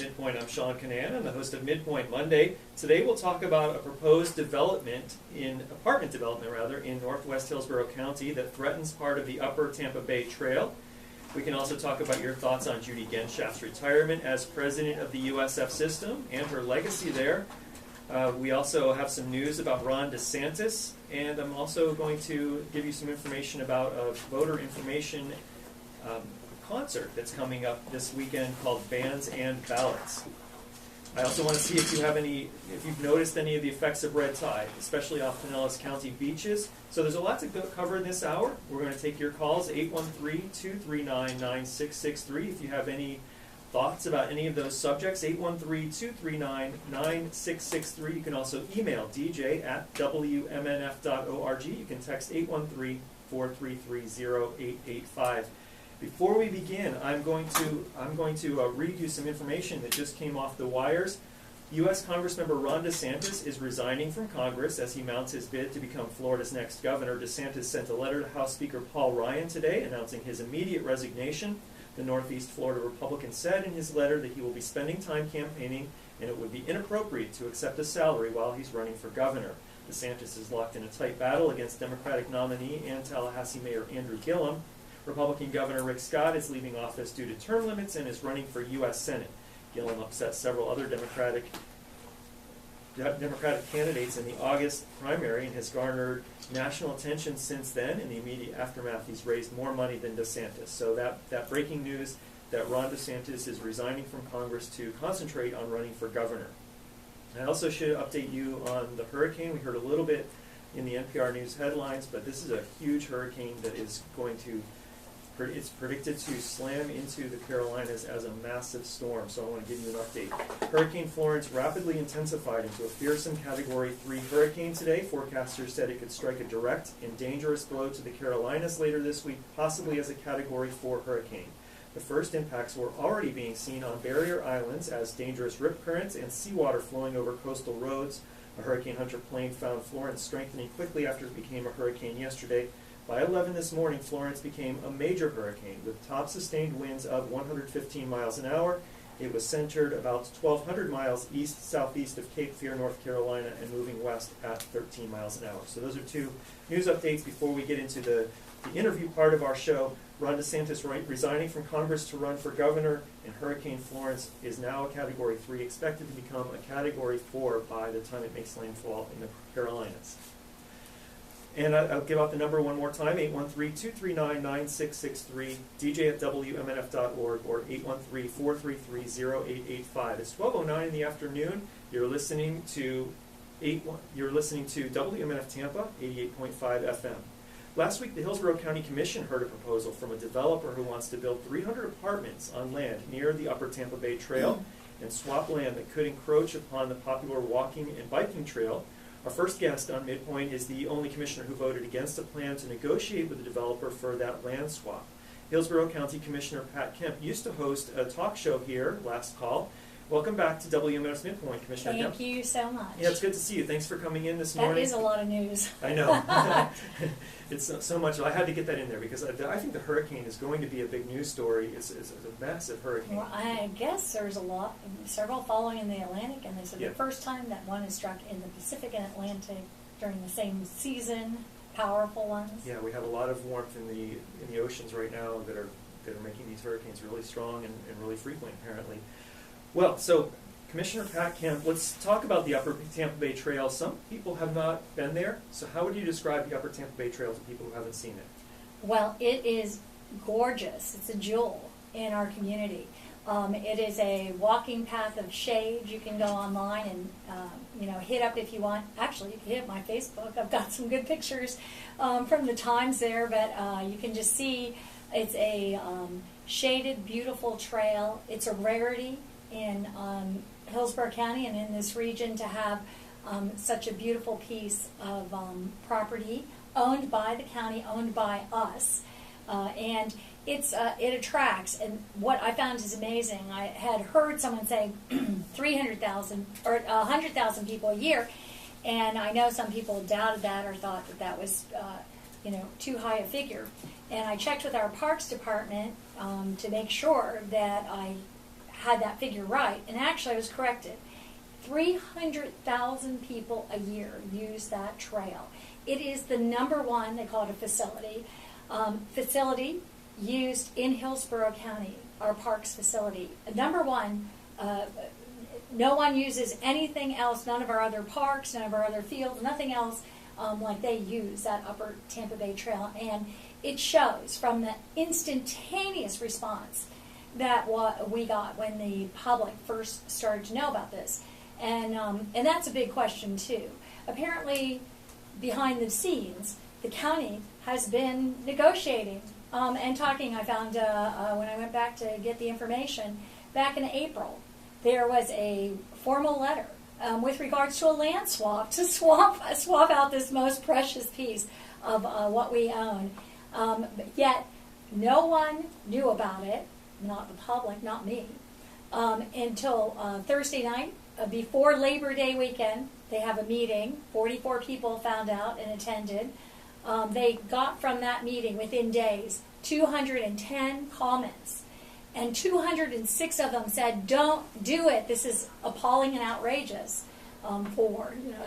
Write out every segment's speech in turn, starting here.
MidPoint. I'm Sean Canan. I'm the host of MidPoint Monday. Today we'll talk about a proposed apartment development in northwest Hillsborough County that threatens part of the upper Tampa Bay Trail. We can also talk about your thoughts on Judy Genschaft's retirement as president of the USF system and her legacy there. We also have some news about Ron DeSantis, and I'm also going to give you some information about a voter information concert that's coming up this weekend called Bands and Ballots. I also want to see if you've noticed any of the effects of red tide, especially off Pinellas County beaches. So there's a lot to cover in this hour. We're going to take your calls, 813-239-9663. If you have any thoughts about any of those subjects, 813-239-9663. You can also email dj@wmnf.org. You can text 813-433-0885. Before we begin, I'm going to read you some information that just came off the wires. U.S. Congressmember Ron DeSantis is resigning from Congress as he mounts his bid to become Florida's next governor. DeSantis sent a letter to House Speaker Paul Ryan today announcing his immediate resignation. The Northeast Florida Republican said in his letter that he will be spending time campaigning and it would be inappropriate to accept a salary while he's running for governor. DeSantis is locked in a tight battle against Democratic nominee and Tallahassee Mayor Andrew Gillum. Republican Governor Rick Scott is leaving office due to term limits and is running for U.S. Senate. Gillum upset several other Democratic candidates in the August primary and has garnered national attention since then. In the immediate aftermath, he's raised more money than DeSantis. So that breaking news that Ron DeSantis is resigning from Congress to concentrate on running for governor. I also should update you on the hurricane. We heard a little bit in the NPR News headlines, but this is a huge hurricane that is it's predicted to slam into the Carolinas as a massive storm, so I want to give you an update. Hurricane Florence rapidly intensified into a fearsome Category 3 hurricane today. Forecasters said it could strike a direct and dangerous blow to the Carolinas later this week, possibly as a Category 4 hurricane. The first impacts were already being seen on barrier islands as dangerous rip currents and seawater flowing over coastal roads. A Hurricane Hunter plane found Florence strengthening quickly after it became a hurricane yesterday. By 11 this morning, Florence became a major hurricane with top sustained winds of 115 miles an hour. It was centered about 1,200 miles east-southeast of Cape Fear, North Carolina, and moving west at 13 miles an hour. So those are two news updates before we get into the interview part of our show. Ron DeSantis resigning from Congress to run for governor, and Hurricane Florence is now a Category 3, expected to become a Category 4 by the time it makes landfall in the Carolinas. And I'll give out the number one more time, 813-239-9663, dj@wmnf.org, or 813-433-0885. It's 12:09 in the afternoon. You're listening to WMNF Tampa, 88.5 FM. Last week, the Hillsborough County Commission heard a proposal from a developer who wants to build 300 apartments on land near the upper Tampa Bay Trail and swap land that could encroach upon the popular walking and biking trail. Our first guest on MidPoint is the only commissioner who voted against a plan to negotiate with the developer for that land swap. Hillsborough County Commissioner Pat Kemp used to host a talk show here, Last Call. Welcome back to WMNF's MidPoint, Commissioner Kemp. Thank you so much. Yeah, it's good to see you. Thanks for coming in this morning. That is a lot of news. I know. It's so much. I had to get that in there because I think the hurricane is going to be a big news story. It's a massive hurricane. Well, I guess there's several following in the Atlantic, and this is the first time that one is struck in the Pacific and Atlantic during the same season. Powerful ones. Yeah, we have a lot of warmth in the oceans right now that are making these hurricanes really strong and really frequent, apparently. Well, so Commissioner Pat Kemp, let's talk about the Upper Tampa Bay Trail. Some people have not been there, so how would you describe the Upper Tampa Bay Trail to people who haven't seen it? Well, it is gorgeous. It's a jewel in our community. It is a walking path of shade. You can go online and hit up if you want. Actually, you can hit my Facebook. I've got some good pictures from the times there, but you can just see it's a shaded, beautiful trail. It's a rarity in Hillsborough County and in this region to have such a beautiful piece of property owned by the county, owned by us, and it attracts. And what I found is amazing. I had heard someone say 300,000 or 100,000 people a year, and I know some people doubted that or thought that was too high a figure. And I checked with our Parks Department to make sure that I had that figure right, and actually I was corrected. 300,000 people a year use that trail. It is the number one, they call it a facility used in Hillsborough County, our parks facility. Number one, no one uses anything else, none of our other parks, none of our other fields, nothing else like they use that Upper Tampa Bay Trail. And it shows from the instantaneous response that what we got when the public first started to know about this. And that's a big question too. Apparently, behind the scenes, the county has been negotiating and talking. I found when I went back to get the information, back in April, there was a formal letter with regards to a land swap to swap out this most precious piece of what we own. Yet no one knew about it, not the public, not me, until Thursday night before Labor Day weekend. They have a meeting. 44 people found out and attended. They got from that meeting within days 210 comments, and 206 of them said, "Don't do it. This is appalling and outrageous."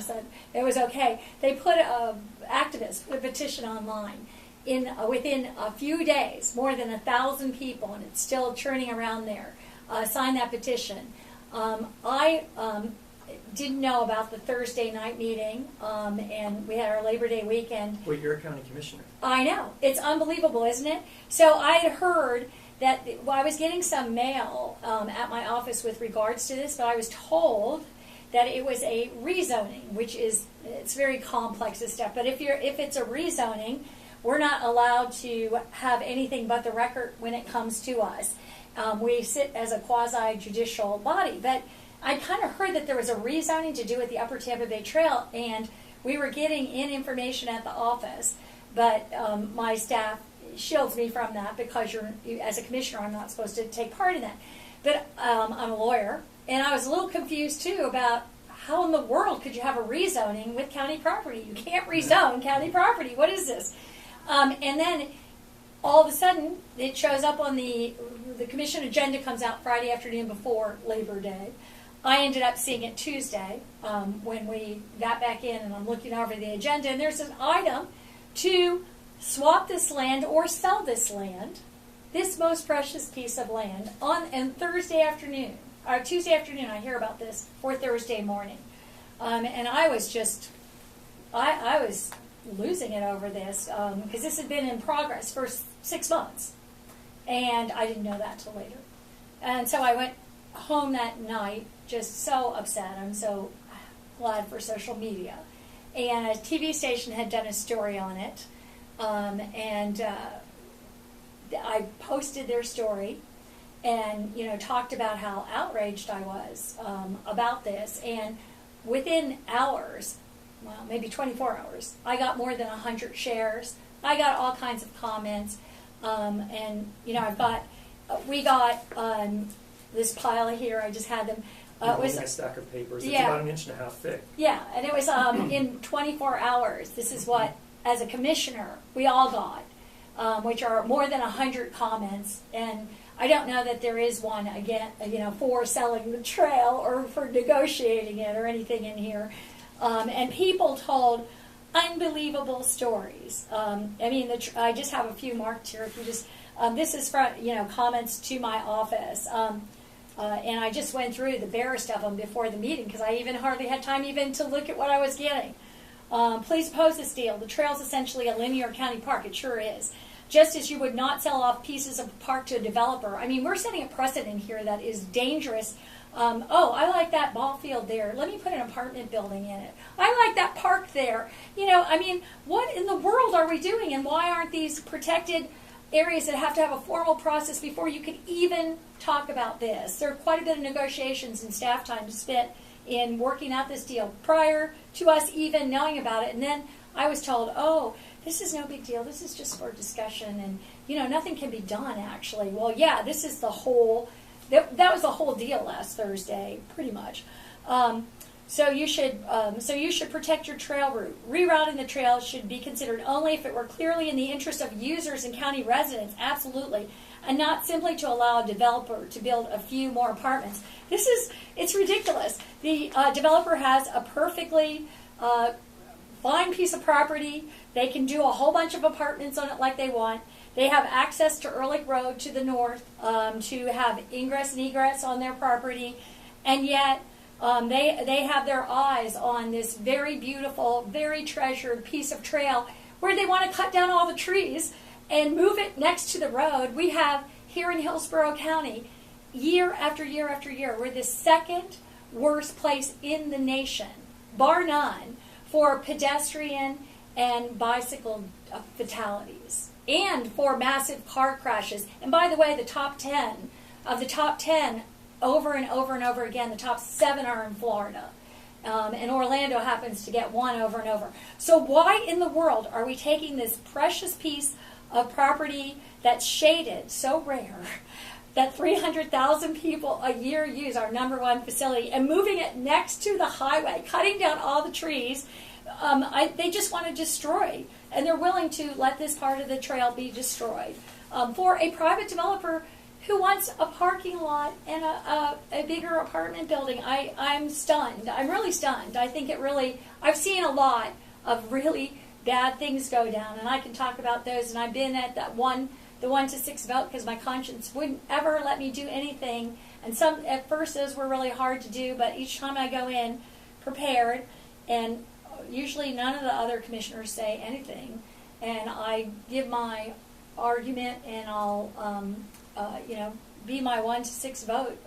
Said it was okay. They put activists put a petition online. Within a few days, more than 1,000 people, and it's still churning around there, signed that petition. I didn't know about the Thursday night meeting, and we had our Labor Day weekend. Well, you're a county commissioner. I know. It's unbelievable, isn't it? So I had heard that I was getting some mail at my office with regards to this, but I was told that it was a rezoning, which it's very complex and stuff. But if it's a rezoning, we're not allowed to have anything but the record when it comes to us. We sit as a quasi-judicial body, but I kind of heard that there was a rezoning to do with the Upper Tampa Bay Trail, and we were getting in information at the office, but my staff shields me from that because as a commissioner, I'm not supposed to take part in that. But I'm a lawyer, and I was a little confused too about how in the world could you have a rezoning with county property? You can't rezone county property. What is this? And then all of a sudden, it shows up on the commission agenda, comes out Friday afternoon before Labor Day. I ended up seeing it Tuesday when we got back in, and I'm looking over the agenda, and there's an item to swap this land or sell this land, this most precious piece of land, on Thursday afternoon, or Tuesday afternoon. I hear about this for Thursday morning, and I was I was losing it over this because this had been in progress for 6 months, and I didn't know that till later. And so I went home that night just so upset. I'm so glad for social media. And a TV station had done a story on it, and I posted their story and talked about how outraged I was about this. And within hours, well, maybe 24 hours, I got more than 100 shares. I got all kinds of comments, and we got this pile here. I just had them. It was a stack of papers. It's about 1.5 inches thick. Yeah, and it was in 24 hours. This is what, as a commissioner, we all got, which are more than 100 comments. And I don't know that there is one again, for selling the trail or for negotiating it or anything in here. And people told unbelievable stories. I just have a few marked here. If you just, this is from comments to my office. And I just went through the barest of them before the meeting because I even hardly had time even to look at what I was getting. Please oppose this deal. The trail is essentially a linear county park. It sure is. Just as you would not sell off pieces of a park to a developer. I mean, we're setting a precedent here that is dangerous. I like that ball field there. Let me put an apartment building in it. I like that park there. What in the world are we doing? And why aren't these protected areas that have to have a formal process before you could even talk about this? There are quite a bit of negotiations and staff time spent in working out this deal prior to us even knowing about it. And then I was told, oh, this is no big deal. This is just for discussion, and nothing can be done actually. Well, yeah, this is the whole. That was the whole deal last Thursday, pretty much. So you should protect your trail route. Rerouting the trail should be considered only if it were clearly in the interest of users and county residents, absolutely, and not simply to allow a developer to build a few more apartments. It's ridiculous. The developer has a perfectly fine piece of property. They can do a whole bunch of apartments on it like they want. They have access to Ehrlich Road to the north, to have ingress and egress on their property, and yet they have their eyes on this very beautiful, very treasured piece of trail where they want to cut down all the trees and move it next to the road. We have here in Hillsborough County, year after year after year, we're the second worst place in the nation, bar none, for pedestrian and bicycle fatalities and for massive car crashes. And by the way, the top 10 over and over and over again, the top 7 are in Florida. And Orlando happens to get 1 over and over. So why in the world are we taking this precious piece of property that's shaded, so rare, that 300,000 people a year use, our #1 facility, and moving it next to the highway, cutting down all the trees? They just want to destroy, and they're willing to let this part of the trail be destroyed for a private developer who wants a parking lot and a bigger apartment building. I'm stunned. I'm really stunned. I think I've seen a lot of really bad things go down, and I can talk about those, and I've been at the 1 to 6 vote because my conscience wouldn't ever let me do anything, and at first those were really hard to do, but each time I go in prepared, and usually none of the other commissioners say anything, and I give my argument, and I'll be my 1 to 6 vote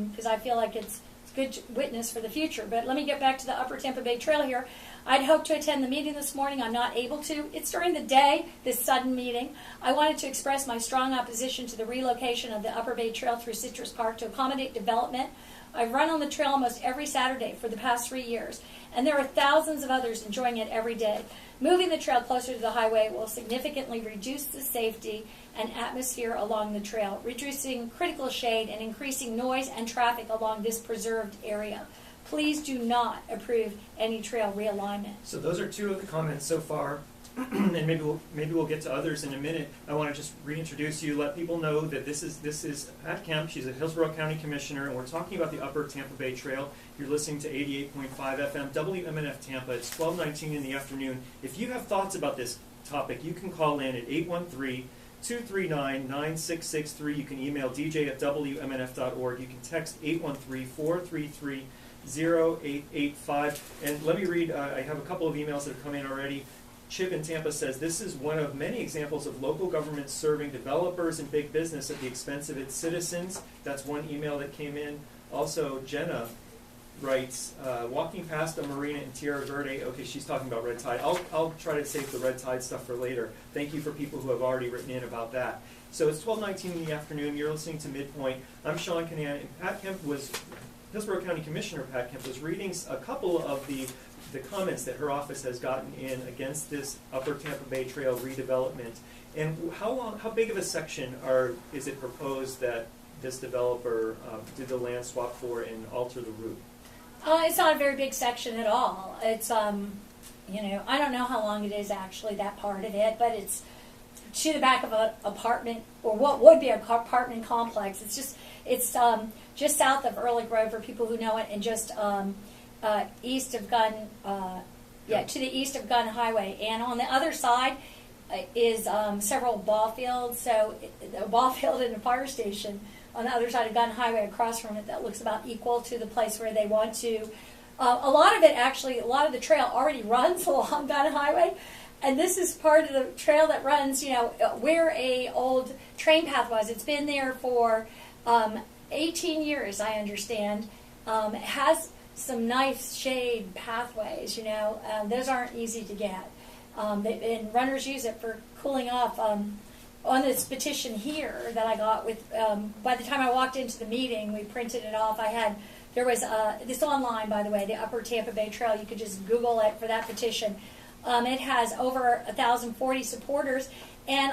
because I feel like it's good witness for the future. But let me get back to the Upper Tampa Bay Trail here. I'd hoped to attend the meeting this morning. I'm not able to. It's during the day, this sudden meeting. I wanted to express my strong opposition to the relocation of the Upper Bay Trail through Citrus Park to accommodate development. I've run on the trail almost every Saturday for the past 3 years, and there are thousands of others enjoying it every day. Moving the trail closer to the highway will significantly reduce the safety and atmosphere along the trail, reducing critical shade and increasing noise and traffic along this preserved area. Please do not approve any trail realignment. So those are 2 of the comments so far, and maybe we'll get to others in a minute. I want to just reintroduce you, let people know that this is Pat Kemp. She's a Hillsborough County Commissioner, and we're talking about the Upper Tampa Bay Trail. You're listening to 88.5 FM WMNF Tampa. It's 12:19 in the afternoon. If you have thoughts about this topic, you can call in at 813-239-9663. You can email dj@wmnf.org. You can text 813-433-0885. And let me read, I have a couple of emails that have come in already. Chip in Tampa says, this is one of many examples of local government serving developers and big business at the expense of its citizens. That's one email that came in. Also, Jenna writes, walking past a marina in Tierra Verde. Okay, she's talking about red tide. I'll try to save the red tide stuff for later. Thank you for people who have already written in about that. So it's 12:19 in the afternoon. You're listening to MidPoint. I'm Sean Canan, and Pat Kemp Hillsborough County Commissioner Pat Kemp was reading a couple of the comments that her office has gotten in against this Upper Tampa Bay Trail redevelopment. And how big of a section is it proposed that this developer did the land swap for and alter the route? It's not a very big section at all. It's I don't know how long it is actually, that part of it, but it's to the back of an apartment, or what would be an apartment complex. It's just south of Ehrlich Road for people who know it, and just east of Gun, to the east of Gun Highway. And on the other side is several ball fields. So a ball field and a fire station on the other side of Gun Highway across from it that looks about equal to the place where they want to. A lot of the trail already runs along Gun Highway. And this is part of the trail that runs, where a old train path was. It's been there for 18 years, I understand. It has some nice shade pathways, those aren't easy to get. And runners use it for cooling off. On this petition here that I got by the time I walked into the meeting, we printed it off. There was this online, by the way, the Upper Tampa Bay Trail. You could just Google it for that petition. It has over 1,040 supporters, and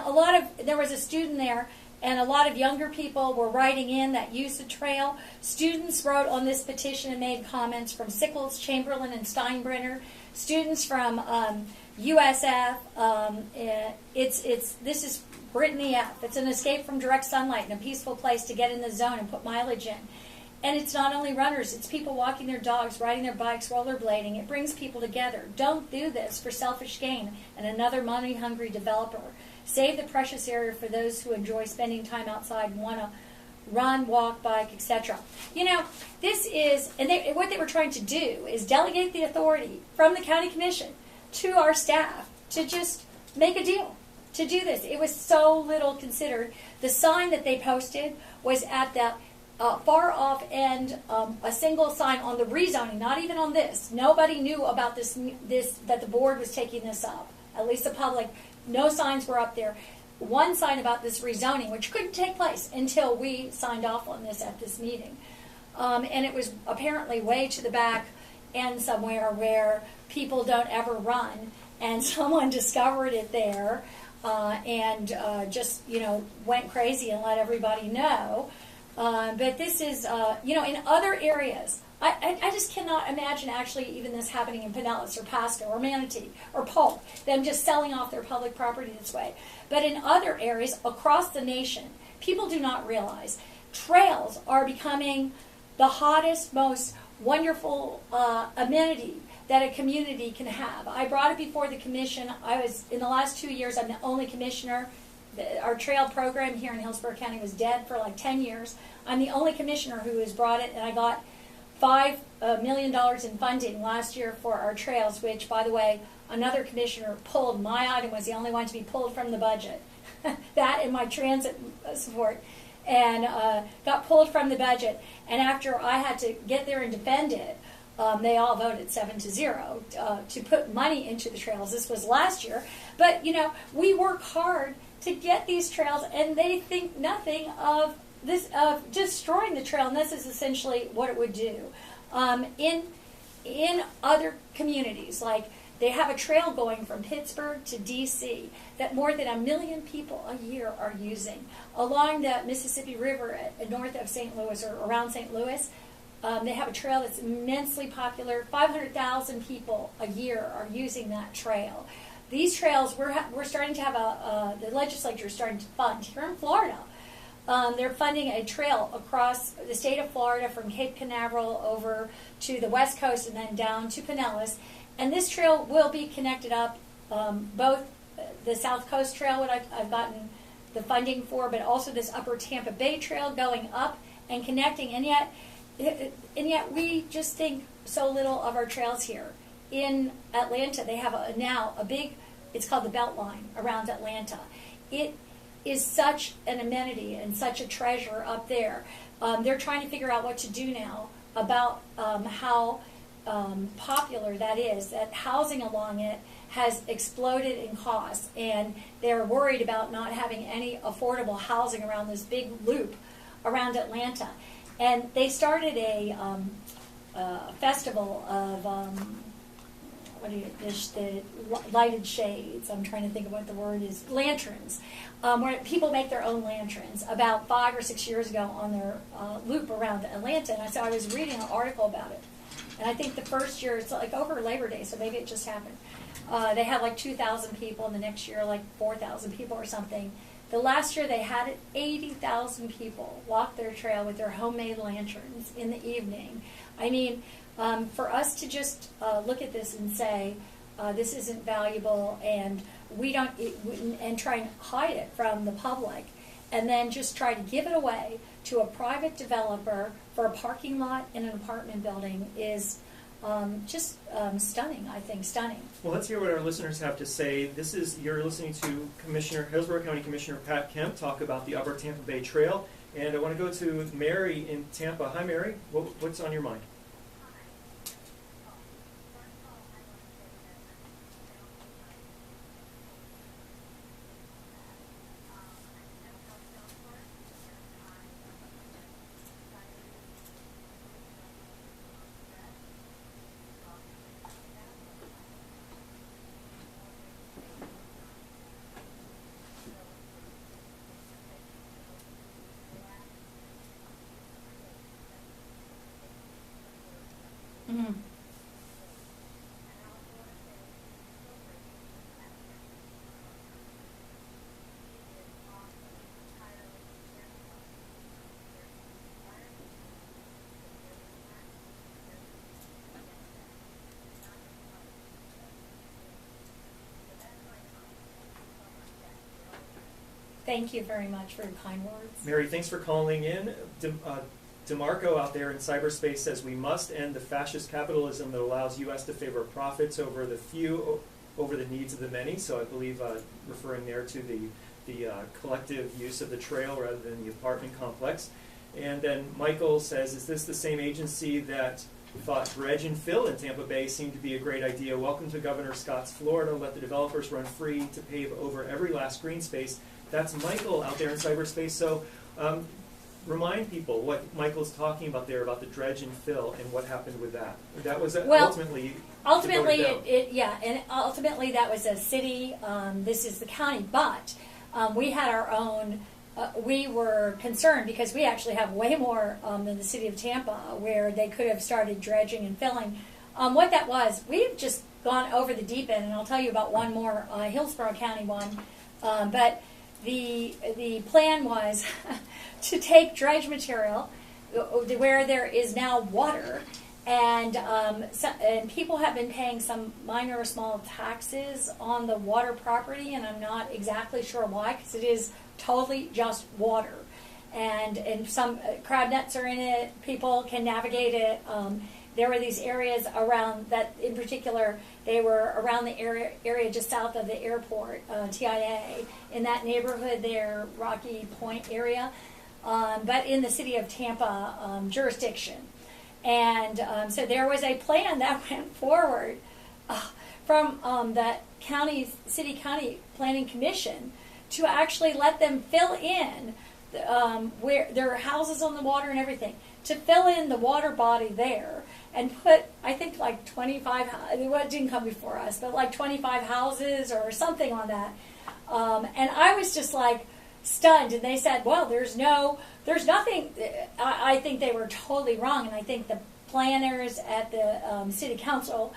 there was a student there and a lot of younger people were writing in that use the trail. Students wrote on this petition and made comments from Sickles, Chamberlain, and Steinbrenner. Students from USF. This is Brittany F. It's an escape from direct sunlight and a peaceful place to get in the zone and put mileage in. And it's not only runners, it's people walking their dogs, riding their bikes, rollerblading. It brings people together. Don't do this for selfish gain and another money-hungry developer. Save the precious area for those who enjoy spending time outside and want to run, walk, bike, etc. You know, this is, and what they were trying to do is delegate the authority from the county commission to our staff to just make a deal to do this. It was so little considered. The sign that they posted was at the far off end, a single sign on the rezoning, not even on this. Nobody knew about this that the board was taking this up, at least the public. No signs were up there. One sign about this rezoning, which couldn't take place until we signed off on this at this meeting. And it was apparently way to the back end somewhere where people don't ever run, and someone discovered it there and just, went crazy and let everybody know. But this is, in other areas, I just cannot imagine actually even this happening in Pinellas or Pasco or Manatee or Polk, them just selling off their public property this way. But in other areas across the nation, people do not realize trails are becoming the hottest, most wonderful amenity that a community can have. I brought it before the commission. In the last 2 years, I'm the only commissioner. Our trail program here in Hillsborough County was dead for like 10 years. I'm the only commissioner who has brought it, and I got $5 million in funding last year for our trails, which, by the way, another commissioner pulled. My item was the only one to be pulled from the budget. That and my transit support. And got pulled from the budget. And after I had to get there and defend it, they all voted 7-0 to put money into the trails. This was last year. But, we work hard to get these trails, and they think nothing of this, of destroying the trail, and this is essentially what it would do. In other communities, like they have a trail going from Pittsburgh to D.C. that more than 1 million people a year are using. Along the Mississippi River north of St. Louis or around St. Louis, they have a trail that's immensely popular. 500,000 people a year are using that trail. These trails, we're starting to have the legislature is starting to fund here in Florida. They're funding a trail across the state of Florida from Cape Canaveral over to the west coast and then down to Pinellas. And this trail will be connected up, both the South Coast Trail, what I've gotten the funding for, but also this Upper Tampa Bay Trail going up and connecting. And yet we just think so little of our trails here. In Atlanta, they have now a big, it's called the Beltline around Atlanta. It is such an amenity and such a treasure up there. They're trying to figure out what to do now about how popular that is. That housing along it has exploded in cost, and they're worried about not having any affordable housing around this big loop around Atlanta. And they started a festival of the lighted shades. I'm trying to think of what the word is. Lanterns, where people make their own lanterns. About 5 or 6 years ago, on their loop around Atlanta, and I was reading an article about it. And I think the first year, it's like over Labor Day, so maybe it just happened. They had like 2,000 people, and the next year like 4,000 people or something. The last year they had 80,000 people walk their trail with their homemade lanterns in the evening. I mean, for us to just look at this and say, this isn't valuable, and we don't, and try and hide it from the public, and then just try to give it away to a private developer for a parking lot in an apartment building is just stunning, I think, stunning. Well, let's hear what our listeners have to say. You're listening to Hillsborough County Commissioner Pat Kemp talk about the Upper Tampa Bay Trail, and I want to go to Mary in Tampa. Hi, Mary. What's on your mind? Thank you very much for your kind words. Mary, thanks for calling in. DeMarco out there in cyberspace says we must end the fascist capitalism that allows U.S. to favor profits over the few, over the needs of the many. So I believe referring there to the collective use of the trail rather than the apartment complex. And then Michael says, is this the same agency that thought dredge and fill in Tampa Bay seemed to be a great idea? Welcome to Governor Scott's Florida. Let the developers run free to pave over every last green space. That's Michael out there in cyberspace. So remind people what Michael's talking about there about the dredge and fill and what happened with that. That was ultimately ultimately that was a city. This is the county, but we had our own. We were concerned because we actually have way more than the city of Tampa, where they could have started dredging and filling. What that was, we've just gone over the deep end, and I'll tell you about one more Hillsborough County one. But the plan was to take dredge material where there is now water, and people have been paying some minor or small taxes on the water property, and I'm not exactly sure why, because it is totally just water, and some crab nets are in it. People can navigate it. There were these areas around that, in particular, they were around the area just south of the airport, TIA, in that neighborhood there, Rocky Point area, but in the city of Tampa jurisdiction. And so there was a plan that went forward from that city county planning commission to actually let them fill in where there are houses on the water and everything, to fill in the water body there and put, I think, like 25, well, it didn't come before us, but like 25 houses or something on that. And I was just like stunned, and they said, well, there's nothing. I think they were totally wrong, and I think the planners at the city council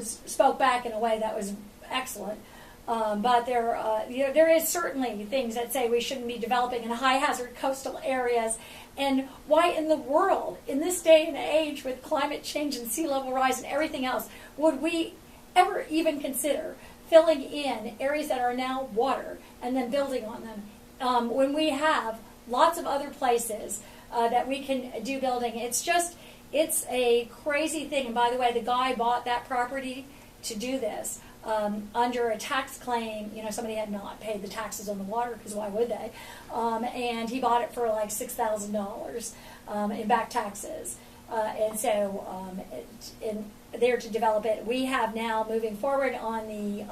spoke back in a way that was excellent. But there is certainly things that say we shouldn't be developing in high hazard coastal areas. And why in the world, in this day and age with climate change and sea level rise and everything else, would we ever even consider filling in areas that are now water and then building on them when we have lots of other places that we can do building? It's a crazy thing. And by the way, the guy bought that property to do this. Under a tax claim, somebody had not paid the taxes on the water, because why would they? And he bought it for like $6,000 in back taxes. And so there to develop it. We have now, moving forward on the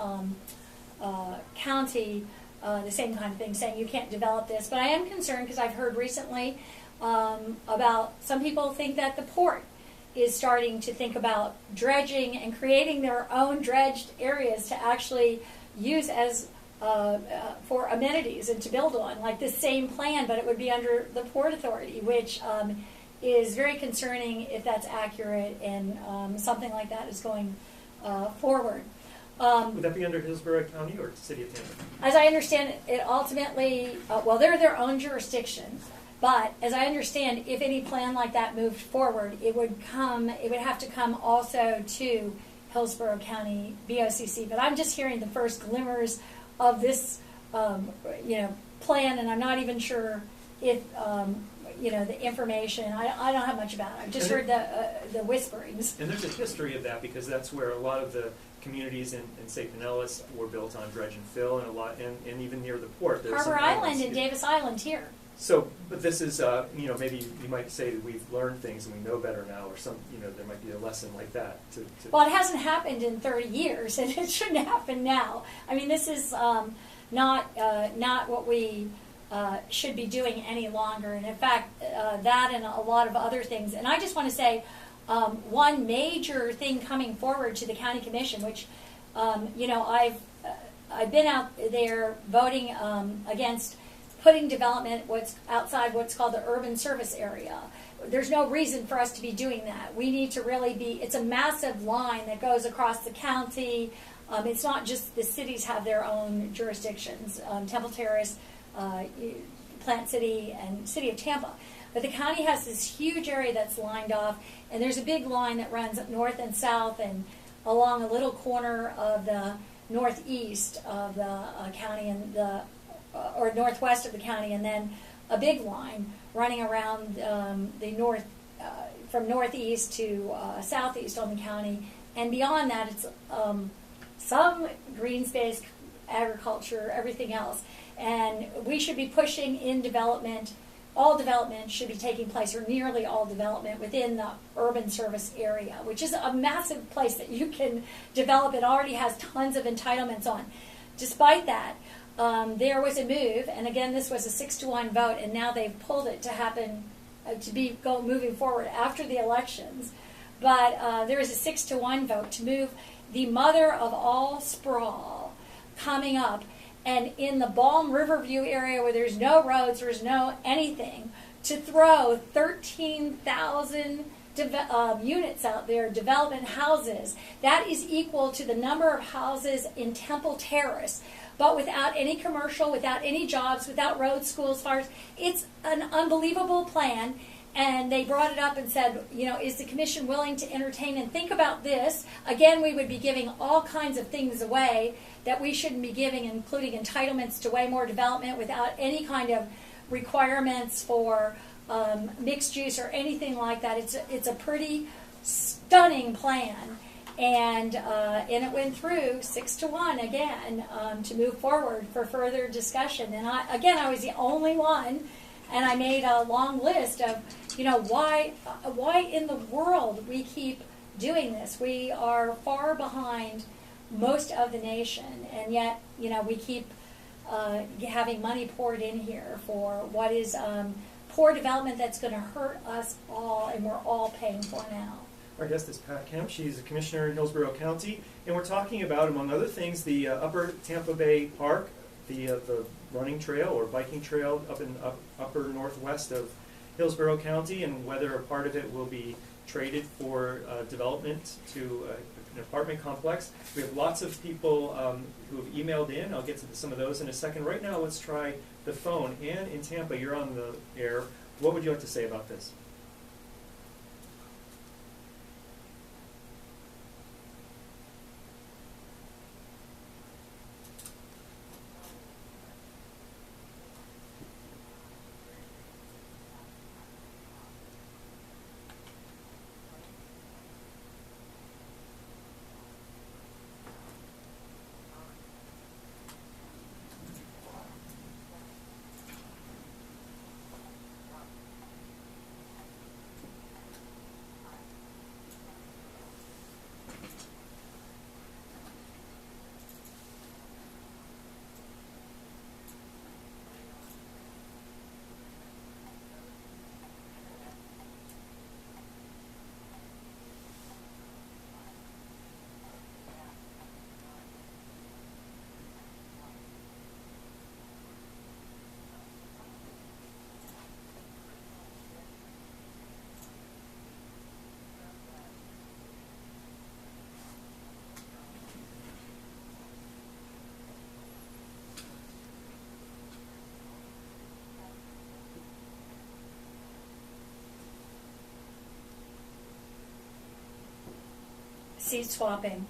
county, the same kind of thing, saying you can't develop this. But I am concerned because I've heard recently about some people think that the port is starting to think about dredging and creating their own dredged areas to actually use as for amenities and to build on, like this same plan, but it would be under the Port Authority, which is very concerning if that's accurate, and something like that is going forward. Would that be under Hillsborough County or City of Tampa? As I understand it, ultimately, they're their own jurisdiction. But as I understand, if any plan like that moved forward, it would have to come also to Hillsborough County BOCC. But I'm just hearing the first glimmers of this, plan, and I'm not even sure if, the information. I don't have much about it. I've just heard the whisperings. And there's a history of that, because that's where a lot of the communities in St. Pinellas were built on dredge and fill, and even near the port. Harbor Island and Davis Island here. So, but this is, maybe you might say that we've learned things and we know better now, or there might be a lesson like that. Well, it hasn't happened in 30 years, and it shouldn't happen now. I mean, this is not what we should be doing any longer. And in fact, that and a lot of other things. And I just want to say, one major thing coming forward to the county commission, which, I've been out there voting against putting development outside what's called the urban service area. There's no reason for us to be doing that. We need to really it's a massive line that goes across the county. It's not just the cities have their own jurisdictions, Temple Terrace, Plant City, and City of Tampa. But the county has this huge area that's lined off, and there's a big line that runs north and south and along a little corner of the northeast of the county, and the or northwest of the county, and then a big line running around the north, from northeast to southeast on the county, and beyond that, it's some green space, agriculture, everything else, and we should be pushing in development. All development should be taking place, or nearly all development, within the urban service area, which is a massive place that you can develop. It already has tons of entitlements on. Despite that, there was a move, and again, this was a 6-1 vote, and now they've pulled it to happen, moving forward after the elections. But there is a 6-1 vote to move the mother of all sprawl coming up. And in the Balm Riverview area where there's no roads, there's no anything, to throw 13,000 units out there, development houses, that is equal to the number of houses in Temple Terrace, but without any commercial, without any jobs, without roads, schools, fires. It's an unbelievable plan. And they brought it up and said, is the commission willing to entertain and think about this? Again, we would be giving all kinds of things away that we shouldn't be giving, including entitlements to way more development without any kind of requirements for mixed use or anything like that. It's a pretty stunning plan. And it went through 6-1 again to move forward for further discussion. And I was the only one. And I made a long list of, why in the world we keep doing this. We are far behind most of the nation, and yet, we keep having money poured in here for what is poor development that's going to hurt us all, and we're all paying for now. Our guest is Pat Kemp. She's a commissioner in Hillsborough County, and we're talking about, among other things, the Upper Tampa Bay Park, the running trail or biking trail up in upper northwest of Hillsborough County, and whether a part of it will be traded for development to an apartment complex. We have lots of people who have emailed in. I'll get to some of those in a second. Right now, let's try the phone. Ann in Tampa, you're on the air. What would you like to say about this? Seat swapping.